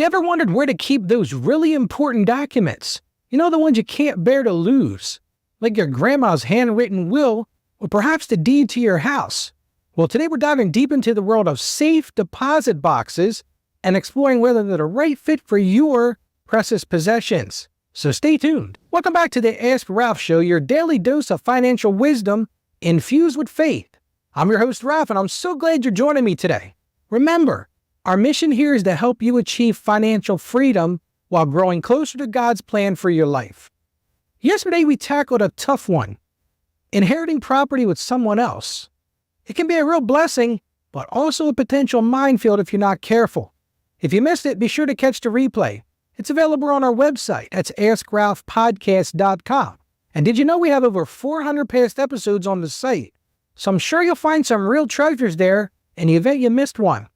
ever wondered where to keep those really important documents? You know, the ones you can't bear to lose, like your grandma's handwritten will, or perhaps the deed to your house. Well, today we're diving deep into the world of safe deposit boxes and exploring whether they're the right fit for your precious possessions. So stay tuned. Welcome back to the Ask Ralph Show, your daily dose of financial wisdom infused with faith. I'm your host, Ralph, and I'm so glad you're joining me today. Remember, our mission here is to help you achieve financial freedom while growing closer to God's plan for your life. Yesterday, we tackled a tough one: inheriting property with someone else. It can be a real blessing, but also a potential minefield if you're not careful. If you missed it, be sure to catch the replay. It's available on our website. That's AskRalphPodcast.com. And did you know we have over 400 past episodes on the site? So I'm sure you'll find some real treasures there in the event you missed one.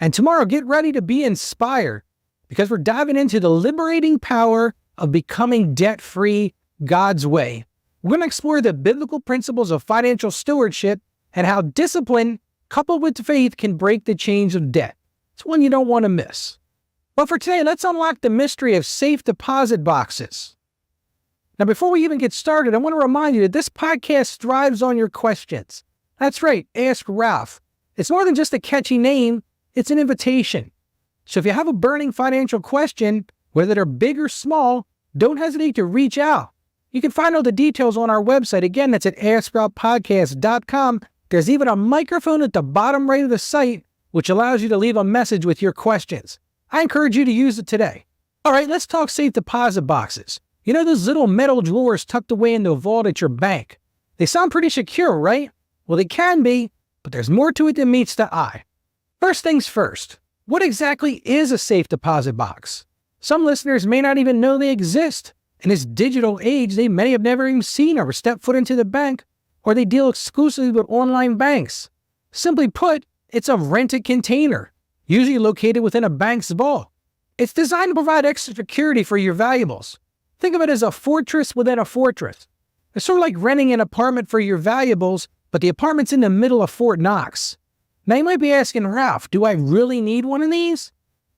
And tomorrow, get ready to be inspired, because we're diving into the liberating power of becoming debt-free God's way. We're going to explore the biblical principles of financial stewardship and how discipline, coupled with faith, can break the chains of debt. It's one you don't want to miss. But for today, let's unlock the mystery of safe deposit boxes. Now, before we even get started, I want to remind you that this podcast thrives on your questions. That's right, Ask Ralph. It's more than just a catchy name, it's an invitation. So if you have a burning financial question, whether they're big or small, don't hesitate to reach out. You can find all the details on our website. Again, that's at AskRalphPodcast.com. There's even a microphone at the bottom right of the site, which allows you to leave a message with your questions. I encourage you to use it today. All right, let's talk safe deposit boxes. You know those little metal drawers tucked away in the vault at your bank? They sound pretty secure, right? Well, they can be, but there's more to it than meets the eye. First things first, what exactly is a safe deposit box? Some listeners may not even know they exist. In this digital age, they may have never even seen or stepped foot into the bank, or they deal exclusively with online banks. Simply put, it's a rented container, usually located within a bank's vault. It's designed to provide extra security for your valuables. Think of it as a fortress within a fortress. It's sort of like renting an apartment for your valuables, but the apartment's in the middle of Fort Knox. Now you might be asking, Ralph, do I really need one of these?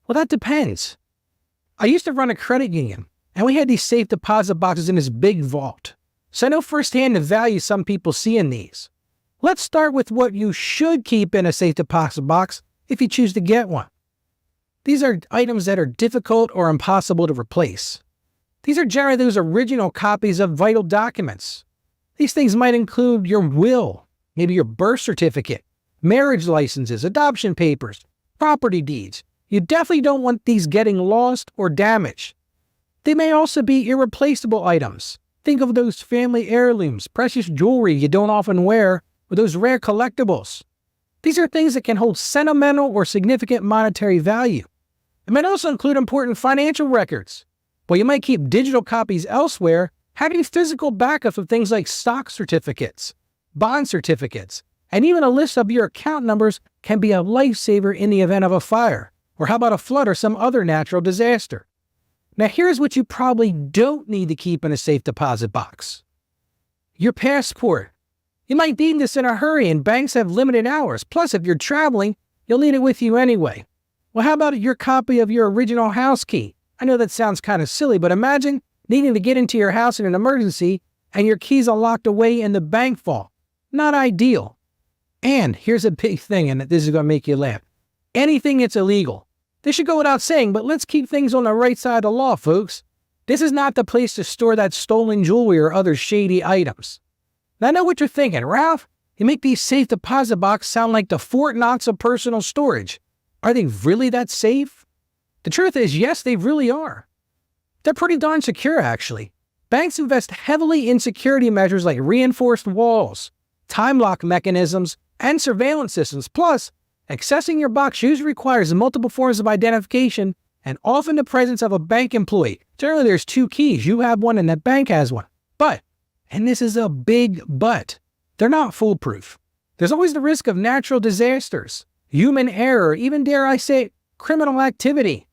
Well, that depends. I used to run a credit union, and we had these safe deposit boxes in this big vault. So I know firsthand the value some people see in these. Let's start with what you should keep in a safe deposit box if you choose to get one. These are items that are difficult or impossible to replace. These are generally those original copies of vital documents. These things might include your will, maybe your birth certificate, marriage licenses, adoption papers, property deeds. You definitely don't want these getting lost or damaged. They may also be irreplaceable items. Think of those family heirlooms, precious jewelry you don't often wear, or those rare collectibles. These are things that can hold sentimental or significant monetary value. It might also include important financial records. While you might keep digital copies elsewhere, having physical backups of things like stock certificates, bond certificates, and even a list of your account numbers can be a lifesaver in the event of a fire, or how about a flood or some other natural disaster. Now here's what you probably don't need to keep in a safe deposit box: your passport. You might need this in a hurry, and banks have limited hours. Plus, if you're traveling, you'll need it with you anyway. Well, how about your copy of your original house key? I know that sounds kind of silly, but imagine needing to get into your house in an emergency and your keys are locked away in the bank vault. Not ideal. And here's a big thing, and this is going to make you laugh. Anything that's illegal. This should go without saying, but let's keep things on the right side of the law, folks. This is not the place to store that stolen jewelry or other shady items. Now I know what you're thinking, Ralph. You make these safe deposit boxes sound like the Fort Knox of personal storage. Are they really that safe? The truth is, yes, they really are. They're pretty darn secure, actually. Banks invest heavily in security measures like reinforced walls, time lock mechanisms, and surveillance systems. Plus, accessing your box usually requires multiple forms of identification and often the presence of a bank employee. Generally, there's two keys. You have one and that bank has one. But, and this is a big but, they're not foolproof. There's always the risk of natural disasters, human error, even, dare I say, criminal activity.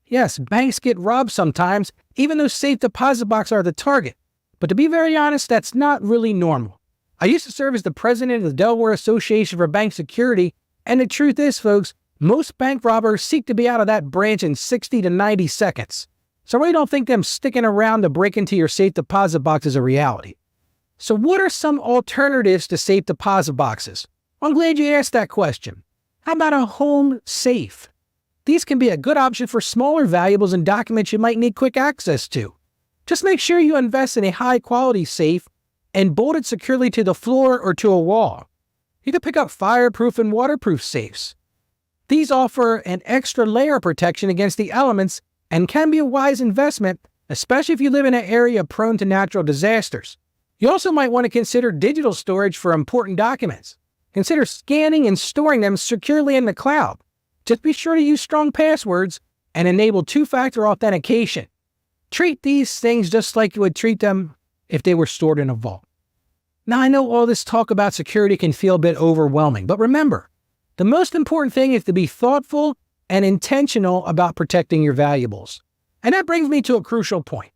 Yes, banks get robbed sometimes, even though safe deposit boxes are the target. But to be very honest, that's not really normal. I used to serve as the president of the Delaware Association for Bank Security, and the truth is, folks, Most bank robbers seek to be out of that branch in 60 to 90 seconds. So I really don't think them sticking around to break into your safe deposit box is a reality. So what are some alternatives to safe deposit boxes? I'm glad you asked that question. How about a home safe? These can be a good option for smaller valuables and documents you might need quick access to. Just make sure you invest in a high-quality safe and bolt it securely to the floor or to a wall. You can pick up fireproof and waterproof safes. These offer an extra layer of protection against the elements and can be a wise investment, especially if you live in an area prone to natural disasters. You also might want to consider digital storage for important documents. Consider scanning and storing them securely in the cloud. Just be sure to use strong passwords and enable two-factor authentication. Treat these things just like you would treat them if they were stored in a vault. Now, I know all this talk about security can feel a bit overwhelming, but remember, the most important thing is to be thoughtful and intentional about protecting your valuables. And that brings me to a crucial point.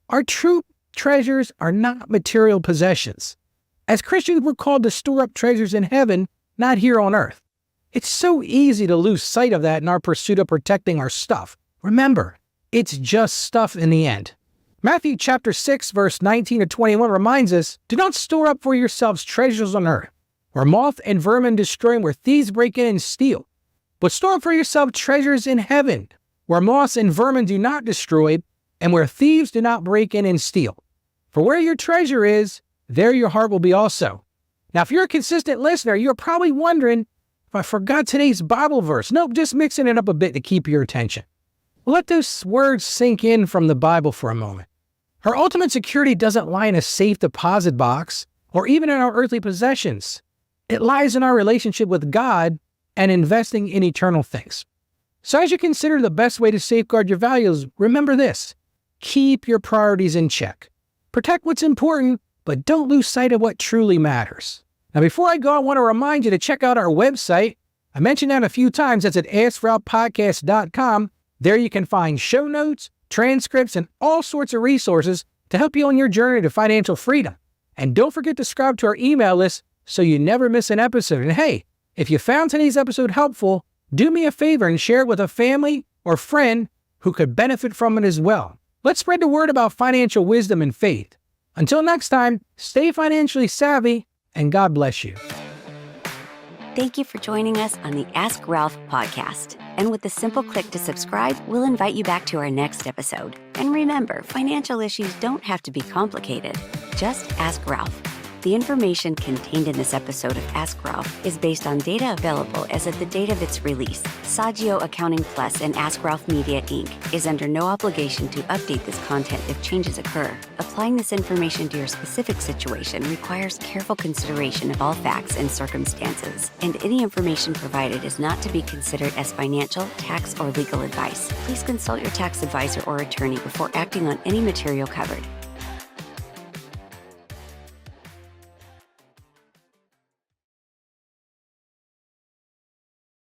Our true treasures are not material possessions. As Christians, we're called to store up treasures in heaven, not here on earth. It's so easy to lose sight of that in our pursuit of protecting our stuff. Remember, it's just stuff in the end. Matthew chapter 6, verse 19 to 21 reminds us, "Do not store up for yourselves treasures on earth, where moth and vermin destroy and where thieves break in and steal. But store up for yourself treasures in heaven, where moths and vermin do not destroy, and where thieves do not break in and steal. For where your treasure is, there your heart will be also." Now, if you're a consistent listener, you're probably wondering if I forgot today's Bible verse. Nope, just mixing it up a bit to keep your attention. Well, let those words sink in from the Bible for a moment. Our ultimate security doesn't lie in a safe deposit box or even in our earthly possessions. It lies in our relationship with God and investing in eternal things. So as you consider the best way to safeguard your values, remember this: keep your priorities in check. Protect what's important, but don't lose sight of what truly matters. Now, before I go, I want to remind you to check out our website. I mentioned that a few times. That's at askroutpodcast.com. There you can find show notes, transcripts, and all sorts of resources to help you on your journey to financial freedom. And don't forget to subscribe to our email list so you never miss an episode. And hey, if you found today's episode helpful, do me a favor and share it with a family or friend who could benefit from it as well. Let's spread the word about financial wisdom and faith. Until next time, stay financially savvy, and God bless you. Thank you for joining us on the Ask Ralph podcast. And with a simple click to subscribe, we'll invite you back to our next episode. And remember, financial issues don't have to be complicated. Just ask Ralph. The information contained in this episode of Ask Ralph is based on data available as of the date of its release. Saggio Accounting Plus and Ask Ralph Media, Inc. is under no obligation to update this content if changes occur. Applying this information to your specific situation requires careful consideration of all facts and circumstances, and any information provided is not to be considered as financial, tax, or legal advice. Please consult your tax advisor or attorney before acting on any material covered.